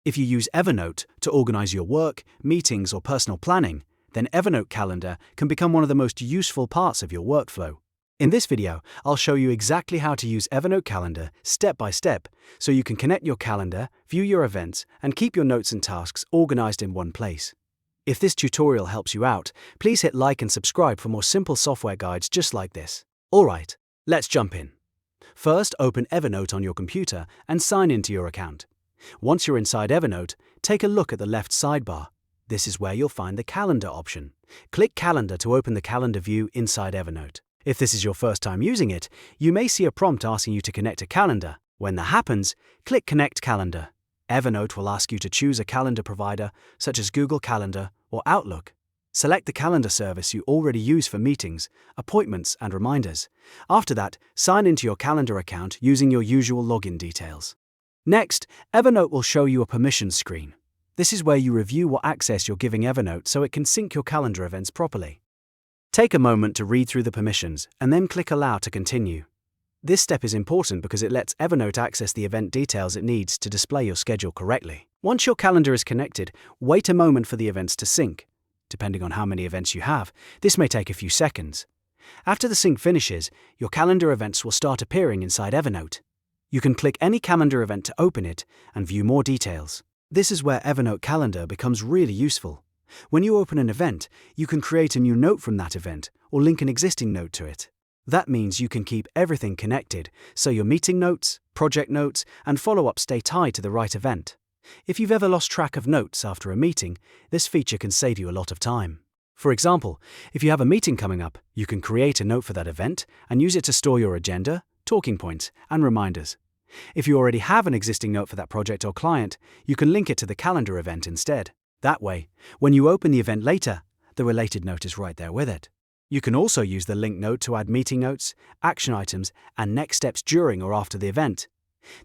If you use Evernote to organize your work, meetings, or personal planning, then Evernote Calendar can become one of the most useful parts of your workflow. In this video, I'll show you exactly how to use Evernote Calendar step by step so you can connect your calendar, view your events, and keep your notes and tasks organized in one place. If this tutorial helps you out, please hit like and subscribe for more simple software guides just like this. Alright, let's jump in. First, open Evernote on your computer and sign into your account. Once you're inside Evernote, take a look at the left sidebar. This is where you'll find the Calendar option. Click Calendar to open the calendar view inside Evernote. If this is your first time using it, you may see a prompt asking you to connect a calendar. When that happens, click Connect Calendar. Evernote will ask you to choose a calendar provider, such as Google Calendar or Outlook. Select the calendar service you already use for meetings, appointments, and reminders. After that, sign into your calendar account using your usual login details. Next, Evernote will show you a permissions screen. This is where you review what access you're giving Evernote so it can sync your calendar events properly. Take a moment to read through the permissions and then click Allow to continue. This step is important because it lets Evernote access the event details it needs to display your schedule correctly. Once your calendar is connected, wait a moment for the events to sync. Depending on how many events you have, this may take a few seconds. After the sync finishes, your calendar events will start appearing inside Evernote. You can click any calendar event to open it and view more details. This is where Evernote Calendar becomes really useful. When you open an event, you can create a new note from that event or link an existing note to it. That means you can keep everything connected, so your meeting notes, project notes, and follow-ups stay tied to the right event. If you've ever lost track of notes after a meeting, this feature can save you a lot of time. For example, if you have a meeting coming up, you can create a note for that event and use it to store your agenda, talking points, and reminders. If you already have an existing note for that project or client, you can link it to the calendar event instead. That way, when you open the event later, the related note is right there with it. You can also use the link note to add meeting notes, action items, and next steps during or after the event.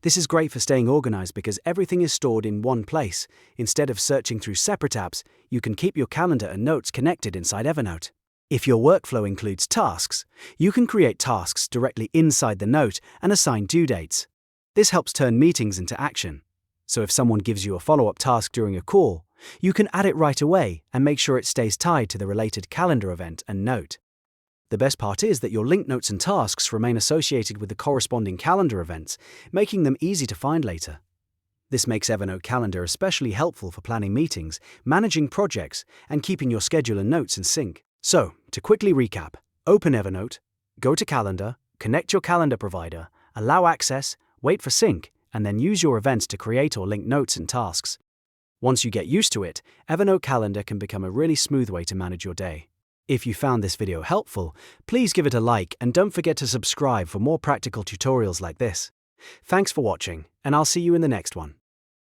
This is great for staying organized because everything is stored in one place. Instead of searching through separate apps, you can keep your calendar and notes connected inside Evernote. If your workflow includes tasks, you can create tasks directly inside the note and assign due dates. This helps turn meetings into action. So if someone gives you a follow-up task during a call, you can add it right away and make sure it stays tied to the related calendar event and note. The best part is that your linked notes and tasks remain associated with the corresponding calendar events, making them easy to find later. This makes Evernote Calendar especially helpful for planning meetings, managing projects, and keeping your schedule and notes in sync. So, to quickly recap, open Evernote, go to Calendar, connect your calendar provider, allow access, wait for sync, and then use your events to create or link notes and tasks. Once you get used to it, Evernote Calendar can become a really smooth way to manage your day. If you found this video helpful, please give it a like and don't forget to subscribe for more practical tutorials like this. Thanks for watching, and I'll see you in the next one.